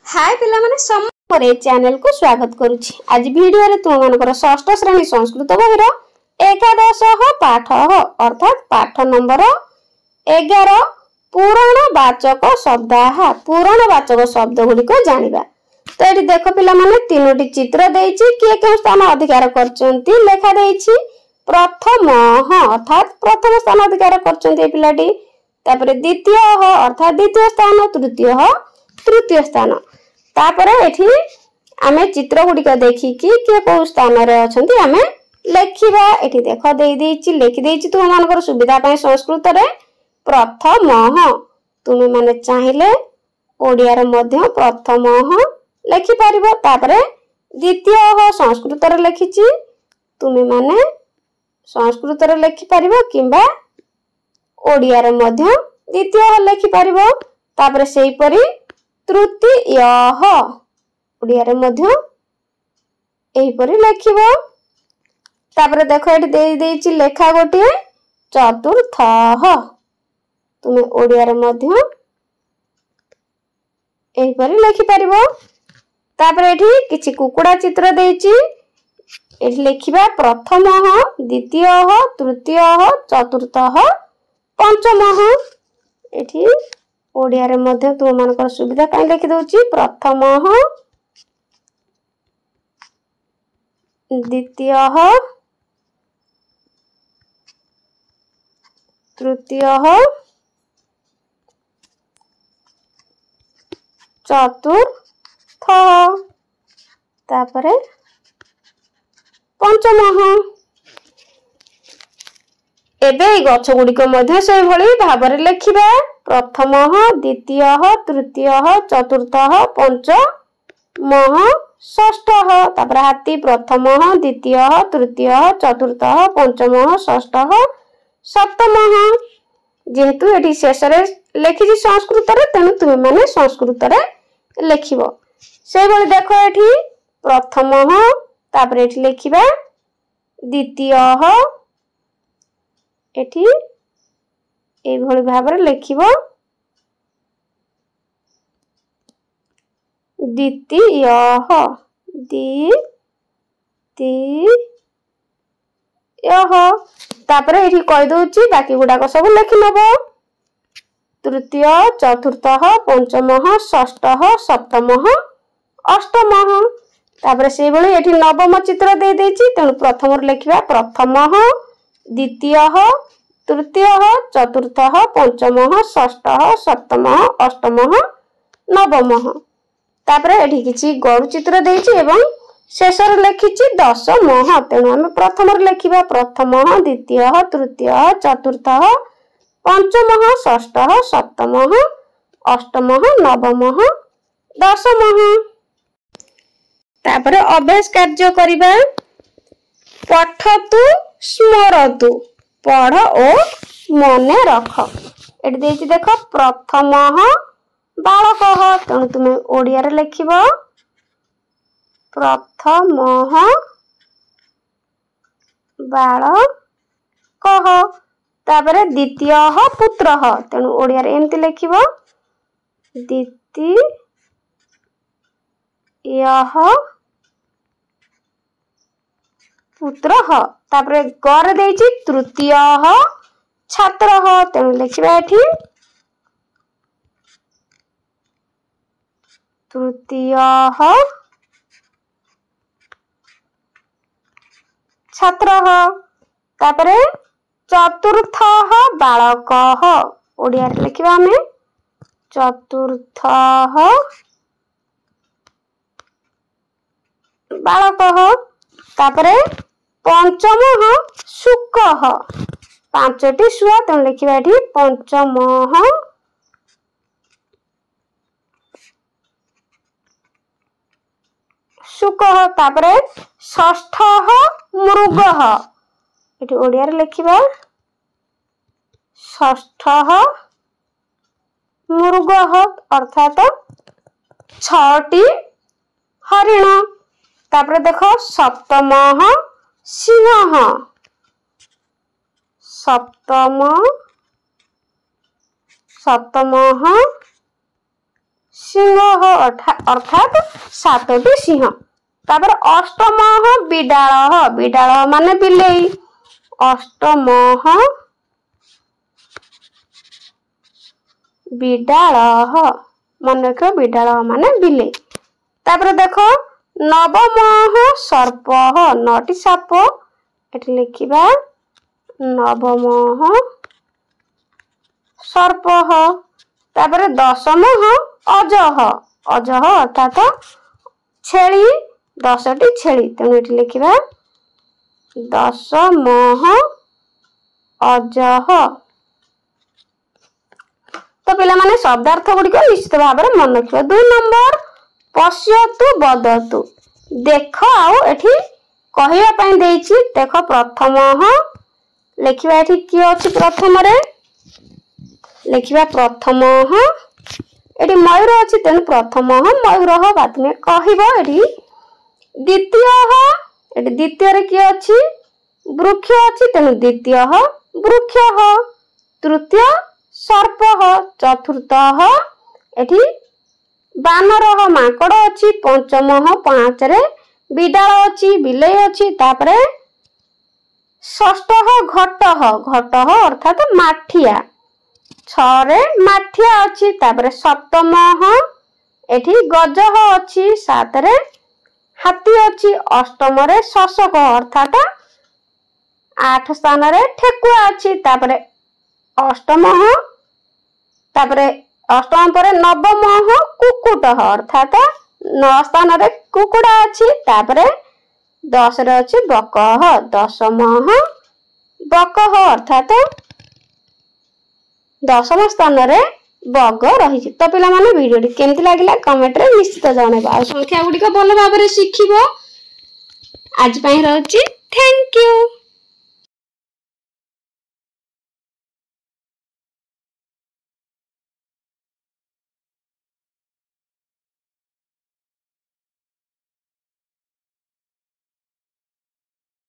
हाय पिला माने समरे चैनल को स्वागत करुछि। आज वीडियो रे तुम मानकर षष्ठ श्रेणी संस्कृत बहिर एकादश पाठ अर्थात पाठ नंबर 11 पूरणवाचक शब्द गुड़िक जानिबा। तो ये देख पिला माने तीनोटी चित्र देइछि किए के स्थान अधिकार करचंती लेखा देइछि प्रथम अर्थात प्रथम स्थान अधिकार करचंती पिलाटी। तापर द्वितीय अर्थात द्वितीय स्थान, तृतीय स्थान। तापर एठी आमे चित्र गुड़िक देखिकी किए को स्थान रे अछंती आमे लेखिबा। एठी देख देई देइछि लेखि देइछि तुम मानकर सुविधा पय संस्कृत रे प्रथम तुम माने चाहिले ओडिया रे मध्य प्रथम लेखि परिबो। तापर द्वितीय संस्कृत रे लेखिछि तुम माने संस्कृत रे लेखि परिबो किंबा ओडिया रे मध्य द्वितीय लेखि परिबो। तापर सेही परी तृतीय ओडिया रे मध्य एही परी लेखिबो। तापर देखो एठी देई देइछि लेखा गोटे चतुर्थ तुम ओडिया रे मध्य एही परी लेखि परिबो। तापर एठी किछि कुकुडा चित्र देइछि एठी लेखिबा प्रथम द्वितीय तृतीय चतुर्थ पंचम। एठी ओडिया रे मध्य तुम मानकर सुविधा काई लिखि दउछि प्रथम द्वितीय तृतीय चतुर्थ तापरे पंचम। एबे गछ गुड़िक मध्य से भली भाबरे लेखिबा प्रथम द्वितीय तृतीय चतुर्थ पंचम षष्ठ। तापर हाथी प्रथम द्वितीय तृतीय चतुर्थ पंचम षष्ठ सप्तम। जेहेतु एठी शेष रे लेखिछि संस्कृत रे तेनु तुम माने संस्कृत रे लेखिबो। से भली देखो एठी प्रथम तापर एठी लेखिबा द्वितीय एठी ए भली भाबरे लेखिबो द्वितीय तापर एठी कहि दउछि बाकी गुडाक सब लेखि नबो तृतीय चतुर्थ पंचम षष्ठ सप्तम अष्टम। तापर से भली एठी नवम चित्र दे देछि तेनु प्रथम रे लेखिबा प्रथम द्वितीय तृतीय चतुर्थ पंचम षष्ठ सप्तम अष्टम नवम। तापर एठी किछि गरु चित्र देइछि एवं शेष रे लेखिछि दशम। तेनु हम प्रथम रे लेखिबा प्रथम द्वितीय तृतीय चतुर्थ पंचम षष्ठ सप्तम अष्टम नवम दशम। तापर अभ्यास कार्य करिबा पठतु स्मरतु पढ़ ओ मने रख। एठी देइछि देखो प्रथम बालक तेणु तुम ओडिया रे लेखिबो प्रथम बालक। तापर द्वितीय पुत्र तेणु ओडिया रे एमति लेखिबो द्वितीय पुत्र। तापर गर देइछि तृतीय छात्र तेणु लेखिबा एठी तृतीय छात्र। तापर चतुर्थ बालक ओडिया रे लेखिबा हमें चतुर्थ बालक। तापर पंचम सुक पांचटी सुआ तेणु लेखिबा एठी पंचम सुक। तापर षष्ठ मृग एठी ओडिया रे लेखिबा षष्ठ मृग अर्थात छटी हरिण। तापर देखो सप्तम सिंह सप्तम सिंह अर्थात 7टी सिंह। तापर अष्टम बिडाल, बिडाल माने बिलेई, अष्टम बिडाल मन रख, बिडाल माने बिलेई। तापर देख नवम सर्प, 9टी साप, एठी लिखिबा नवम सर्प। तापर दशम अजह, अजह अर्थात छेली, 10टी छेली, तेणु एठी लिखिबा दशम अजह। तो पिला माने शब्दार्थ गुड़िक निश्चित भाव में मन रखिबा। 2 नंबर पश्यतु बदतु, देख आउ एठी कहिबा पई देइछि। देख प्रथम लिखिबा, एठी की अछि प्रथम रे लिखिबा प्रथम एठी मयूर अछि, तेणु प्रथम मयूर बाद में कहिबो। एठी द्वितीय, एठी द्वितीय रे की अछि वृक्ष अछि, तेणु द्वितीय वृक्ष। तृतीय सर्प, चतुर्थ एठी बानर माकड़ अछि, पंचम 5 रे बिडाल अछि, बिलेई अछि। तापरे षष्ठ घट, घट अर्थात माठिया, 6 रे माठिया अछि। तापरे सप्तम एठी गज अछि, 7 रे हाथी अछि। अष्टम रे शशक अर्थात 8 स्थान रे ठेकुआ अछि। तापरे अष्टम, तापरे अष्टम पर नवम कुकुट अर्थात 9 स्थान रे कुकुड़ा अछि। तापरे 10 रे अछि बक, दशम बक अर्थात 10म स्थान रे बग रही। तो पिला माने वीडियो केमती लागिला कमेंट रे निश्चित जणाइबा। आ संख्या गुडी को भल भाबरे शिखिबो। आज पई रहउची, थैंक यू।